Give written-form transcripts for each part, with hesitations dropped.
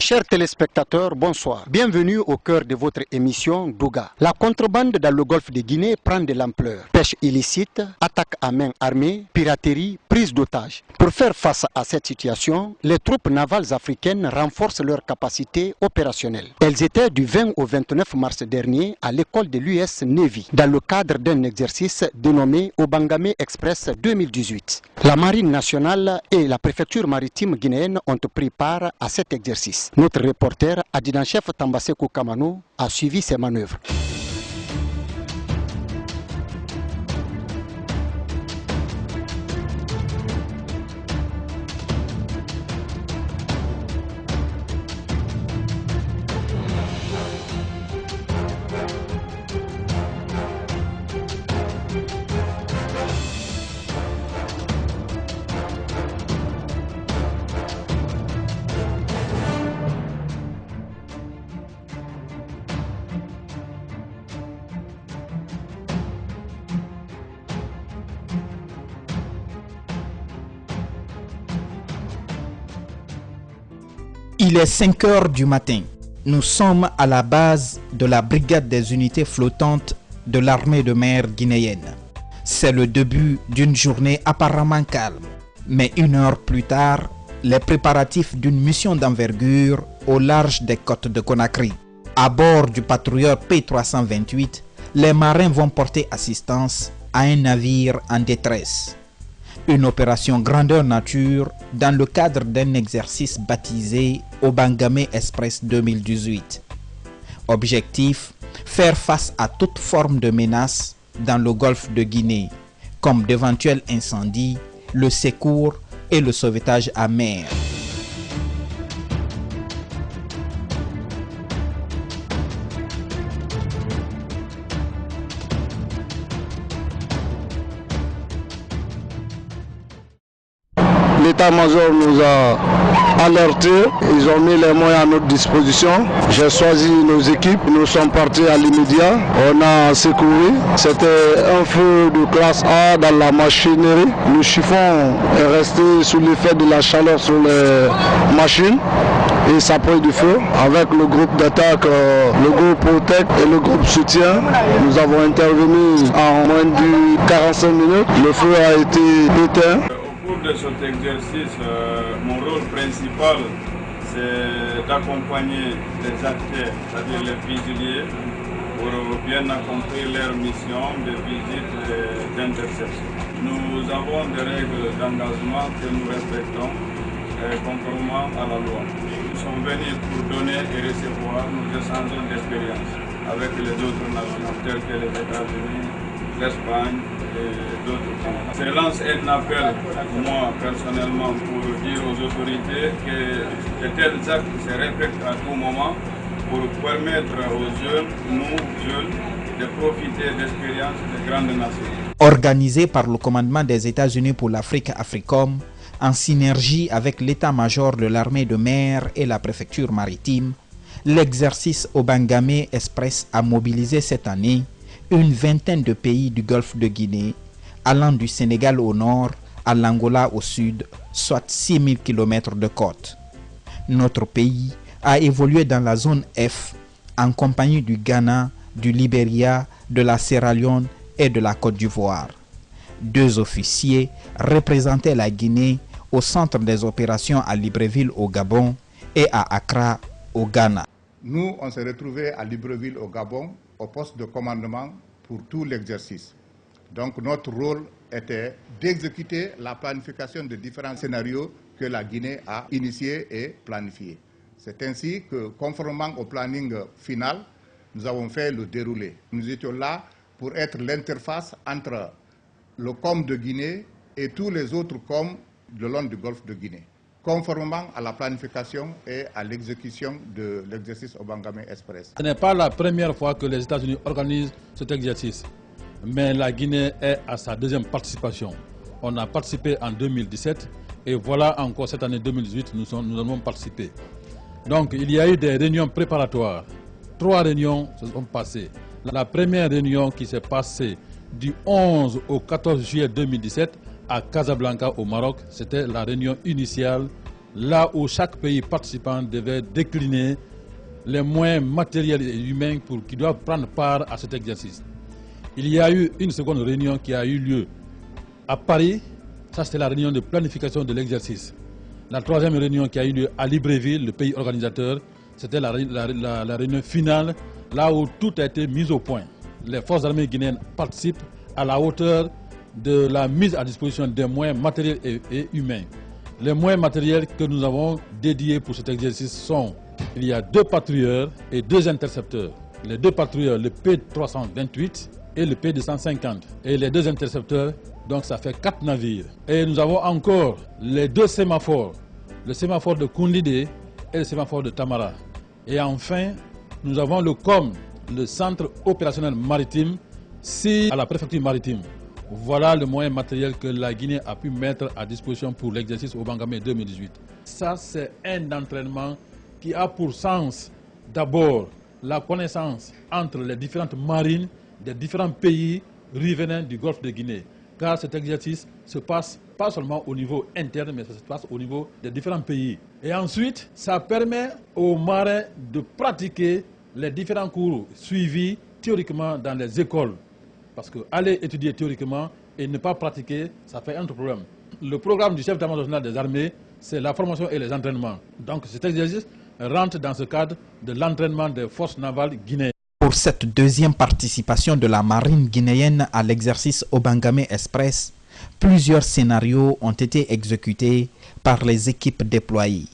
Chers téléspectateurs, bonsoir. Bienvenue au cœur de votre émission Douga. La contrebande dans le golfe de Guinée prend de l'ampleur. Pêche illicite, attaque à main armée, piraterie, prise d'otages. Pour faire face à cette situation, les troupes navales africaines renforcent leurs capacités opérationnelles. Elles étaient du 20 au 29 mars dernier à l'école de l'US Navy, dans le cadre d'un exercice dénommé Obangame Express 2018. La Marine nationale et la préfecture maritime guinéenne ont pris part à cet exercice. Notre reporter, adjudant-chef Tambasekou Kamano, a suivi ces manœuvres. Il est 5 heures du matin. Nous sommes à la base de la brigade des unités flottantes de l'armée de mer guinéenne. C'est le début d'une journée apparemment calme. Mais 1 heure plus tard, les préparatifs d'une mission d'envergure au large des côtes de Conakry. À bord du patrouilleur P328, les marins vont porter assistance à un navire en détresse. Une opération grandeur nature dans le cadre d'un exercice baptisé Obangame Express 2018. Objectif, faire face à toute forme de menace dans le golfe de Guinée, comme d'éventuels incendies, le secours et le sauvetage à mer. L'état-major nous a alertés, ils ont mis les moyens à notre disposition. J'ai choisi nos équipes, nous sommes partis à l'immédiat, on a secouru. C'était un feu de classe A dans la machinerie. Le chiffon est resté sous l'effet de la chaleur sur les machines et ça a pris du feu. Avec le groupe d'attaque, le groupe Protec et le groupe soutien, nous avons intervenu en moins de 45 minutes. Le feu a été éteint. De cet exercice, mon rôle principal, c'est d'accompagner les acteurs, c'est-à-dire les vigiliers, pour bien accomplir leur mission de visite et d'interception. Nous avons des règles d'engagement que nous respectons conformément à la loi. Nous sommes venus pour donner et recevoir, nous échangeons d'expérience avec les autres nations, telles que les États-Unis, l'Espagne, je lance un appel, moi personnellement, pour dire aux autorités que de tels actes se répètent à tout moment pour permettre aux jeunes, nous jeunes, de profiter d'expériences de grandes nations. Organisé par le commandement des États-Unis pour l'Afrique, AFRICOM, en synergie avec l'état-major de l'armée de mer et la préfecture maritime, l'exercice Obangame Express a mobilisé cette année une vingtaine de pays du golfe de Guinée, allant du Sénégal au nord à l'Angola au sud, soit 6000 km de côte. Notre pays a évolué dans la zone F en compagnie du Ghana, du Libéria, de la Sierra Leone et de la Côte d'Ivoire. 2 officiers représentaient la Guinée au centre des opérations à Libreville au Gabon et à Accra au Ghana. Nous, on s'est retrouvés à Libreville au Gabon, au poste de commandement pour tout l'exercice. Donc notre rôle était d'exécuter la planification de différents scénarios que la Guinée a initiés et planifiés. C'est ainsi que, conformément au planning final, nous avons fait le déroulé. Nous étions là pour être l'interface entre le COM de Guinée et tous les autres COM le long du golfe de Guinée, conformément à la planification et à l'exécution de l'exercice Obangame Express. Ce n'est pas la première fois que les États-Unis organisent cet exercice, mais la Guinée est à sa 2e participation. On a participé en 2017 et voilà encore cette année 2018, nous avons participé. Donc il y a eu des réunions préparatoires. 3 réunions se sont passées. La première réunion qui s'est passée du 11 au 14 juillet 2017 à Casablanca au Maroc, c'était la réunion initiale là où chaque pays participant devait décliner les moyens matériels et humains qui doivent prendre part à cet exercice. Il y a eu une seconde réunion qui a eu lieu à Paris. Ça, c'était la réunion de planification de l'exercice. La troisième réunion qui a eu lieu à Libreville, le pays organisateur, c'était la réunion finale, là où tout a été mis au point. Les forces armées guinéennes participent à la hauteur de la mise à disposition des moyens matériels et humains. Les moyens matériels que nous avons dédiés pour cet exercice sont: il y a 2 patrouilleurs et 2 intercepteurs. Les 2 patrouilleurs, le P328 et le P250. Et les 2 intercepteurs, donc ça fait 4 navires. Et nous avons encore les 2 sémaphores, le sémaphore de Koundidé et le sémaphore de Tamara. Et enfin, nous avons le COM, le Centre opérationnel maritime, à la préfecture maritime. Voilà le moyen matériel que la Guinée a pu mettre à disposition pour l'exercice Obangame 2018. Ça, c'est un entraînement qui a pour sens d'abord la connaissance entre les différentes marines des différents pays riverains du Golfe de Guinée. Car cet exercice se passe pas seulement au niveau interne, mais ça se passe au niveau des différents pays. Et ensuite, ça permet aux marins de pratiquer les différents cours suivis théoriquement dans les écoles. Parce qu'aller étudier théoriquement et ne pas pratiquer, ça fait un autre problème. Le programme du chef d'état-major général des armées, c'est la formation et les entraînements. Donc cet exercice rentre dans ce cadre de l'entraînement des forces navales guinéennes. Pour cette deuxième participation de la marine guinéenne à l'exercice Obangame Express, plusieurs scénarios ont été exécutés par les équipes déployées.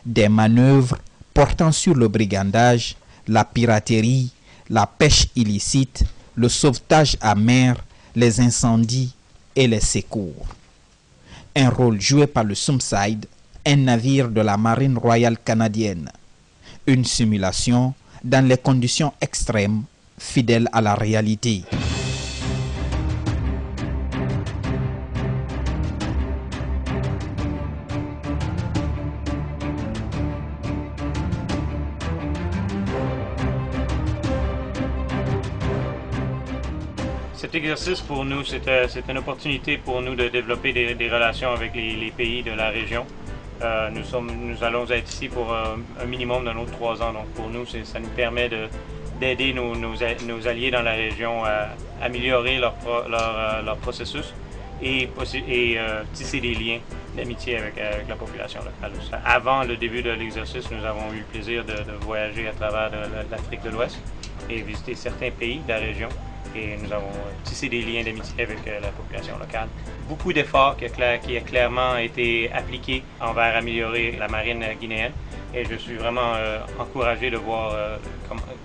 Des manœuvres portant sur le brigandage, la piraterie, la pêche illicite, le sauvetage à mer, les incendies et les secours. Un rôle joué par le Sumside, un navire de la marine royale canadienne. Une simulation dans les conditions extrêmes, fidèles à la réalité. Cet exercice pour nous, c'est une opportunité pour nous de développer des relations avec les pays de la région. Nous allons être ici pour un minimum de nos 3 ans. Donc pour nous, ça nous permet d'aider nos alliés dans la région à améliorer leur processus et tisser des liens d'amitié avec la population locale. Avant le début de l'exercice, nous avons eu le plaisir de voyager à travers l'Afrique de l'Ouest et visiter certains pays de la région. Et nous avons tissé des liens d'amitié avec la population locale. Beaucoup d'efforts qui a clairement été appliqués envers améliorer la marine guinéenne. Et je suis vraiment encouragé de voir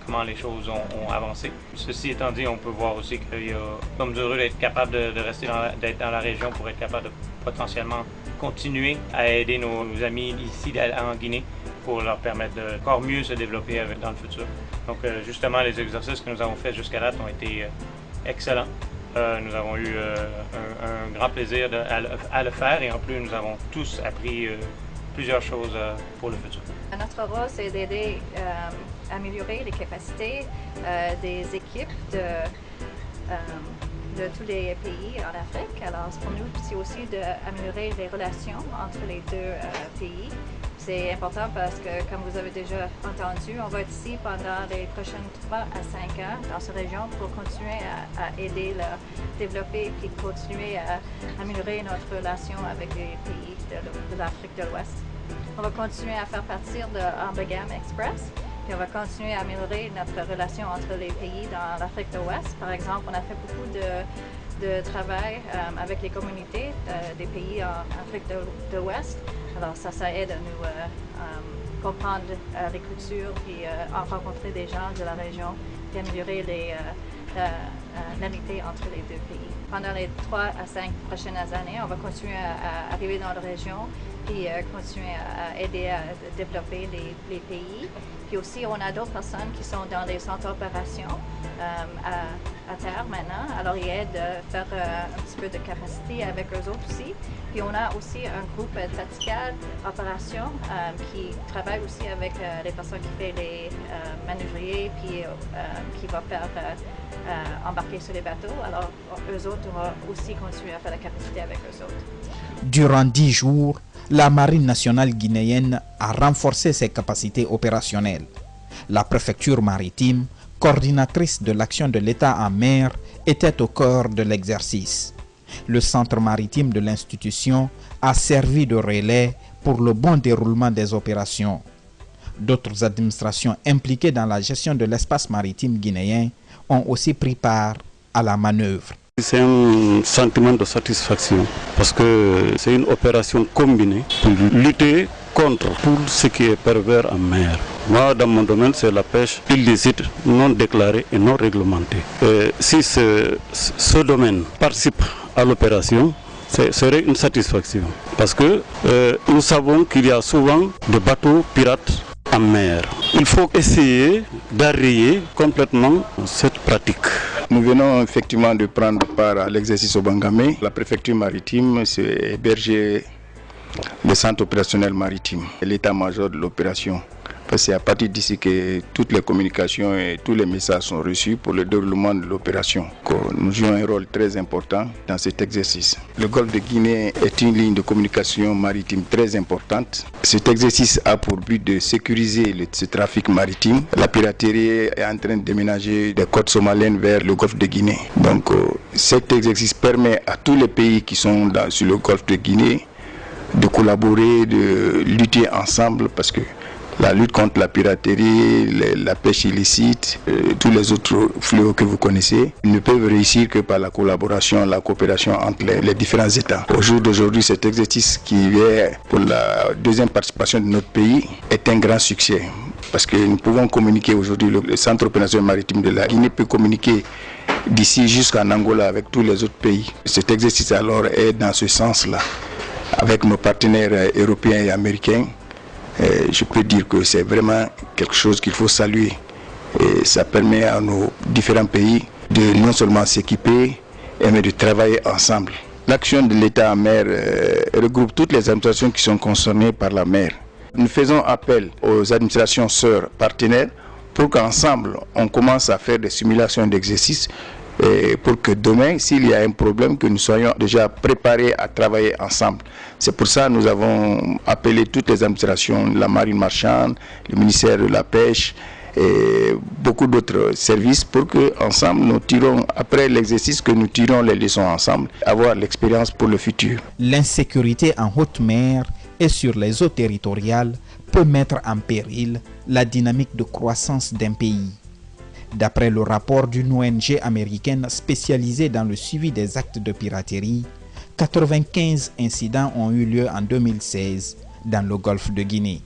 comment les choses ont avancé. Ceci étant dit, on peut voir aussi que nous sommes heureux d'être capables de rester d'être dans la région pour être capable de potentiellement continuer à aider nos amis ici en Guinée pour leur permettre de encore mieux se développer dans le futur. Donc justement, les exercices que nous avons faits jusqu'à date ont été excellents. Nous avons eu un grand plaisir à le faire et en plus, nous avons tous appris plusieurs choses pour le futur. Notre rôle, c'est d'aider à améliorer les capacités des équipes de tous les pays en Afrique. Alors pour nous, c'est aussi d'améliorer les relations entre les 2 pays. C'est important parce que, comme vous avez déjà entendu, on va être ici pendant les prochaines 3 à 5 ans dans cette région pour continuer à aider, développer et continuer à améliorer notre relation avec les pays de l'Afrique de l'Ouest. On va continuer à faire partir de Obangame Express, puis on va continuer à améliorer notre relation entre les pays dans l'Afrique de l'Ouest. Par exemple, on a fait beaucoup de travail avec les communautés des pays en Afrique de l'Ouest. Alors ça aide à nous comprendre les cultures et rencontrer des gens de la région et améliorer l'amitié entre les 2 pays. Pendant les 3 à 5 prochaines années, on va continuer à arriver dans la région et continuer à aider à développer les pays. Puis aussi, on a d'autres personnes qui sont dans les centres d'opération à terre maintenant. Alors, ils aident à faire un petit peu de capacité avec eux autres aussi. Puis on a aussi un groupe tactical opération qui travaille aussi avec les personnes qui font les manœuvriers puis qui va faire embarquer sur les bateaux. Alors, eux autres vont aussi continuer à faire la capacité avec eux autres. Durant 10 jours, la Marine nationale guinéenne a renforcé ses capacités opérationnelles. La préfecture maritime, coordinatrice de l'action de l'État en mer, était au cœur de l'exercice. Le centre maritime de l'institution a servi de relais pour le bon déroulement des opérations. D'autres administrations impliquées dans la gestion de l'espace maritime guinéen ont aussi pris part à la manœuvre. C'est un sentiment de satisfaction parce que c'est une opération combinée pour lutter contre tout ce qui est pervers en mer. Moi, dans mon domaine, c'est la pêche illicite, non déclarée et non réglementée. Si ce domaine participe à l'opération, ce serait une satisfaction parce que nous savons qu'il y a souvent des bateaux pirates en mer. Il faut essayer d'arrêter complètement cette pratique. Nous venons effectivement de prendre part à l'exercice au Bangamé. La préfecture maritime s'est hébergée le centre opérationnel maritime, l'état-major de l'opération. C'est à partir d'ici que toutes les communications et tous les messages sont reçus pour le déroulement de l'opération. Nous jouons un rôle très important dans cet exercice. Le golfe de Guinée est une ligne de communication maritime très importante. Cet exercice a pour but de sécuriser ce trafic maritime. La piraterie est en train de déménager des côtes somaliennes vers le golfe de Guinée. Donc cet exercice permet à tous les pays qui sont sur le golfe de Guinée de collaborer, de lutter ensemble parce que la lutte contre la piraterie, la pêche illicite, tous les autres fléaux que vous connaissez, ne peuvent réussir que par la collaboration, la coopération entre les différents États. Au jour d'aujourd'hui, cet exercice qui est pour la deuxième participation de notre pays est un grand succès. Parce que nous pouvons communiquer aujourd'hui, le Centre opérationnel maritime de la Guinée peut communiquer d'ici jusqu'en Angola avec tous les autres pays. Cet exercice alors est dans ce sens-là, avec nos partenaires européens et américains. Je peux dire que c'est vraiment quelque chose qu'il faut saluer. Et ça permet à nos différents pays de non seulement s'équiper, mais de travailler ensemble. L'action de l'État en mer regroupe toutes les administrations qui sont concernées par la mer. Nous faisons appel aux administrations sœurs partenaires pour qu'ensemble on commence à faire des simulations d'exercices pour que demain, s'il y a un problème, que nous soyons déjà préparés à travailler ensemble. C'est pour ça que nous avons appelé toutes les administrations, la marine marchande, le ministère de la pêche et beaucoup d'autres services pour que ensemble nous tirons, après l'exercice, que nous tirons les leçons ensemble, avoir l'expérience pour le futur. L'insécurité en haute mer et sur les eaux territoriales peut mettre en péril la dynamique de croissance d'un pays. D'après le rapport d'une ONG américaine spécialisée dans le suivi des actes de piraterie, 95 incidents ont eu lieu en 2016 dans le golfe de Guinée.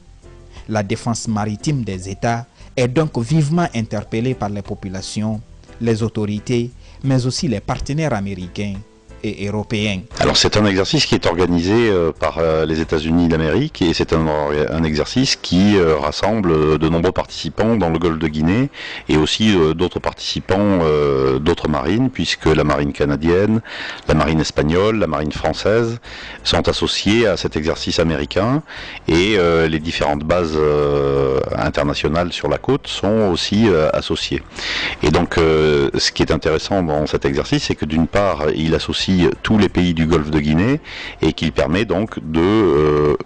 La défense maritime des États est donc vivement interpellée par les populations, les autorités, mais aussi les partenaires américains et européens. Alors c'est un exercice qui est organisé par les États-Unis d'Amérique et c'est un exercice qui rassemble de nombreux participants dans le golfe de Guinée et aussi d'autres participants d'autres marines, puisque la marine canadienne, la marine espagnole, la marine française sont associées à cet exercice américain et les différentes bases internationales sur la côte sont aussi associées. Et donc ce qui est intéressant dans cet exercice, c'est que d'une part il associe tous les pays du golfe de Guinée et qu'il permet donc de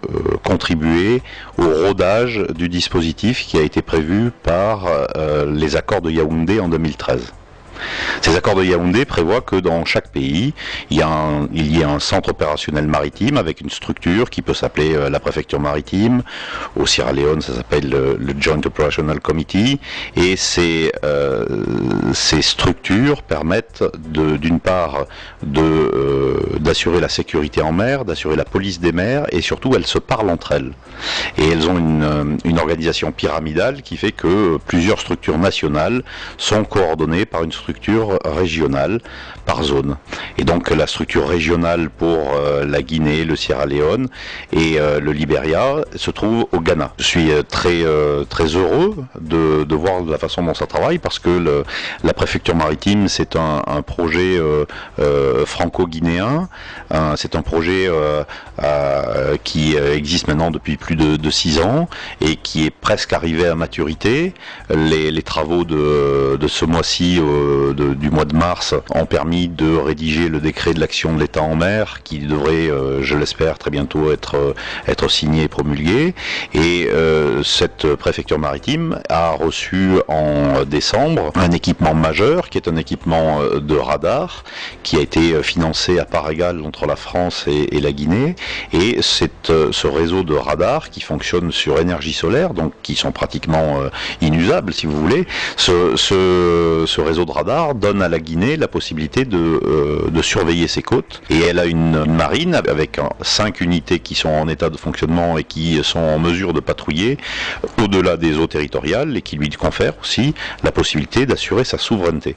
contribuer au rodage du dispositif qui a été prévu par les accords de Yaoundé en 2013. Ces accords de Yaoundé prévoient que dans chaque pays, il y a un centre opérationnel maritime avec une structure qui peut s'appeler la préfecture maritime. Au Sierra Leone, ça s'appelle le Joint Operational Committee. Et ces structures permettent d'une part d'assurer la sécurité en mer, d'assurer la police des mers et surtout elles se parlent entre elles. Et elles ont une organisation pyramidale qui fait que plusieurs structures nationales sont coordonnées par une structure régionale par zone. Et donc la structure régionale pour la Guinée, le Sierra Leone et le Libéria se trouve au Ghana. Je suis très heureux de voir la façon dont ça travaille parce que la préfecture maritime c'est un projet franco-guinéen, c'est un projet qui existe maintenant depuis plus de 6 ans et qui est presque arrivé à maturité. Les travaux de ce mois-ci du mois de mars ont permis de rédiger le décret de l'action de l'État en mer qui devrait, je l'espère, très bientôt être signé et promulgué. Et cette préfecture maritime a reçu en décembre un équipement majeur qui est un équipement de radar qui a été financé à part égale entre la France et la Guinée. Et c'est ce réseau de radars qui fonctionne sur énergie solaire, donc qui sont pratiquement inusables si vous voulez. Ce réseau de radars donne à la Guinée la possibilité de surveiller ses côtes, et elle a une marine avec 5 unités qui sont en état de fonctionnement et qui sont en mesure de patrouiller au-delà des eaux territoriales et qui lui confèrent aussi la possibilité d'assurer sa souveraineté.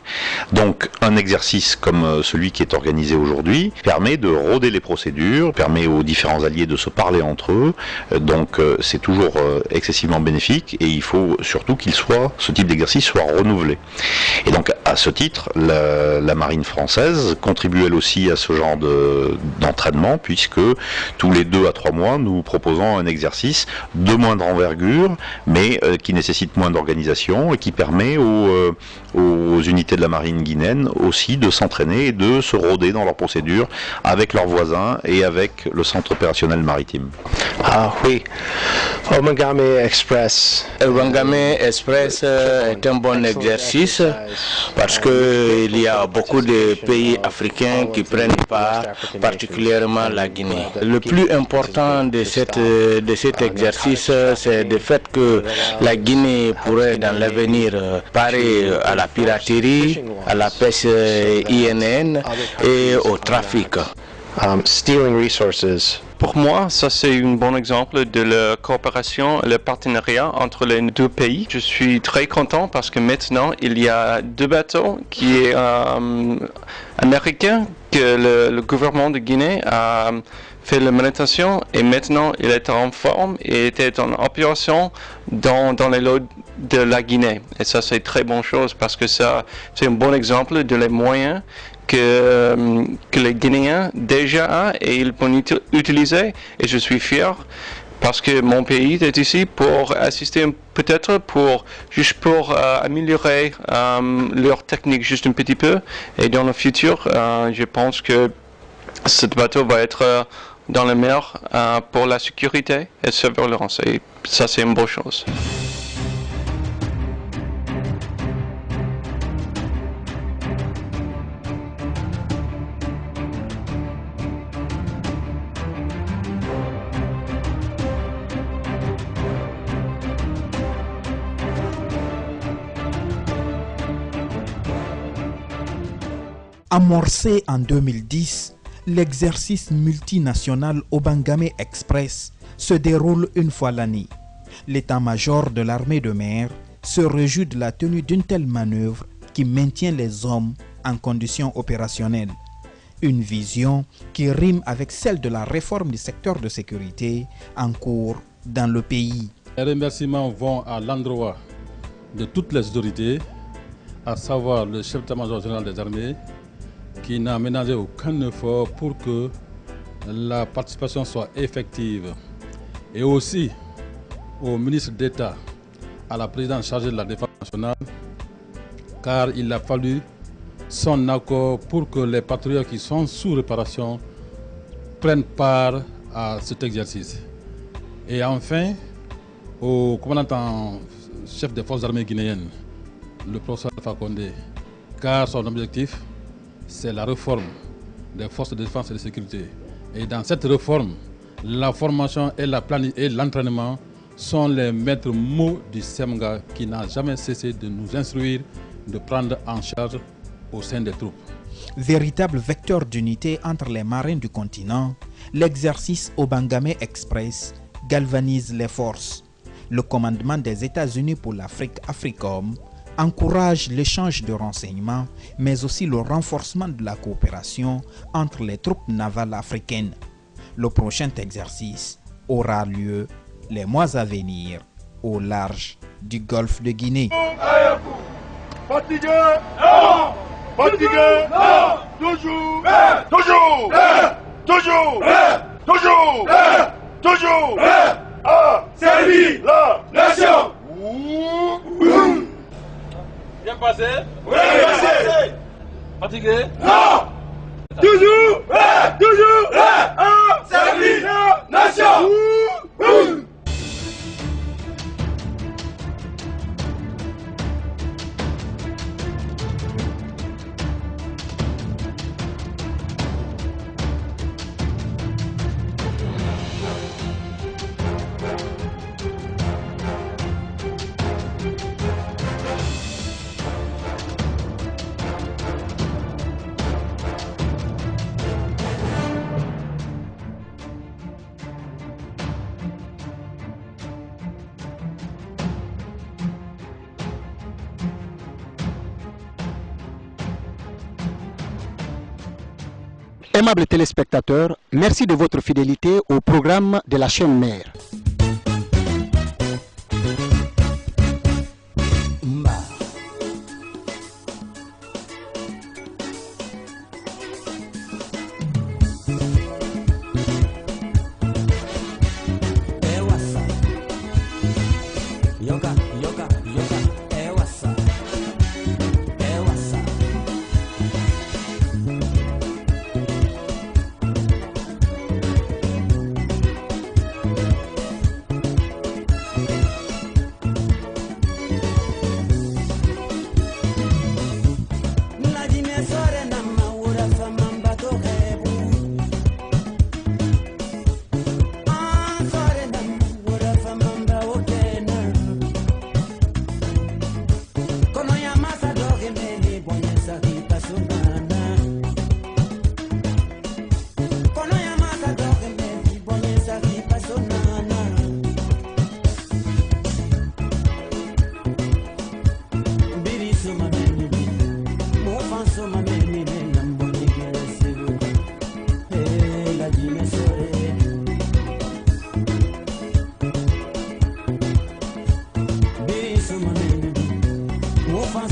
Donc un exercice comme celui qui est organisé aujourd'hui permet de rôder les procédures, permet aux différents alliés de se parler entre eux, donc c'est toujours excessivement bénéfique, et il faut surtout ce type d'exercice soit renouvelé. Et donc à ce titre, la marine française contribue elle aussi à ce genre d'entraînement, puisque tous les 2 à 3 mois nous proposons un exercice de moindre envergure mais qui nécessite moins d'organisation et qui permet aux unités de la marine guinéenne aussi de s'entraîner et de se rôder dans leurs procédures avec leurs voisins et avec le centre opérationnel maritime. Ah oui, Obangame Express. Obangame Express est un bon exercice parce qu'il y a beaucoup de pays africains qui prennent part, particulièrement la Guinée. Le plus important de cet exercice, c'est le fait que la Guinée pourrait dans l'avenir parer à la piraterie, à la pêche INN et au trafic. Stealing resources. Pour moi, ça c'est un bon exemple de la coopération et le partenariat entre les 2 pays. Je suis très content parce que maintenant il y a 2 bateaux qui est américains que le gouvernement de Guinée a fait la manutention, et maintenant il est en forme et était en opération dans les lots de la Guinée. Et ça c'est une très bonne chose parce que ça c'est un bon exemple de les moyens que les Guinéens déjà ont et ils peuvent utiliser, et je suis fier parce que mon pays est ici pour assister, peut-être juste pour améliorer leur technique juste un petit peu, et dans le futur je pense que ce bateau va être dans la mer pour la sécurité et la surveillance, et ça c'est une bonne chose. Amorcé en 2010, l'exercice multinational Obangame Express se déroule une fois l'année. L'état-major de l'armée de mer se réjouit de la tenue d'une telle manœuvre qui maintient les hommes en conditions opérationnelles. Une vision qui rime avec celle de la réforme du secteur de sécurité en cours dans le pays. Les remerciements vont à l'endroit de toutes les autorités, à savoir le chef d'état-major général des armées, qui n'a ménagé aucun effort pour que la participation soit effective, et aussi au ministre d'État, à la présidente chargée de la défense nationale, car il a fallu son accord pour que les patrouilleurs qui sont sous réparation prennent part à cet exercice. Et enfin, au commandant chef des forces armées guinéennes, le professeur Alpha Condé, car son objectif, c'est la réforme des forces de défense et de sécurité. Et dans cette réforme, la formation et l'entraînement sont les maîtres mots du SEMGA, qui n'a jamais cessé de nous instruire, de prendre en charge au sein des troupes. Véritable vecteur d'unité entre les marins du continent, l'exercice Obangame Express galvanise les forces. Le commandement des États-Unis pour l'Afrique, AFRICOM, encourage l'échange de renseignements, mais aussi le renforcement de la coopération entre les troupes navales africaines. Le prochain exercice aura lieu les mois à venir au large du golfe de Guinée. Fatigué, non! Fatigué, non! Toujours, toujours, toujours, toujours, toujours, à servir la nation. passé? Oui, passé. Fatigué? Non. Toujours, toujours, en service nation. Aimables téléspectateurs, merci de votre fidélité au programme de la chaîne mère.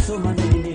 So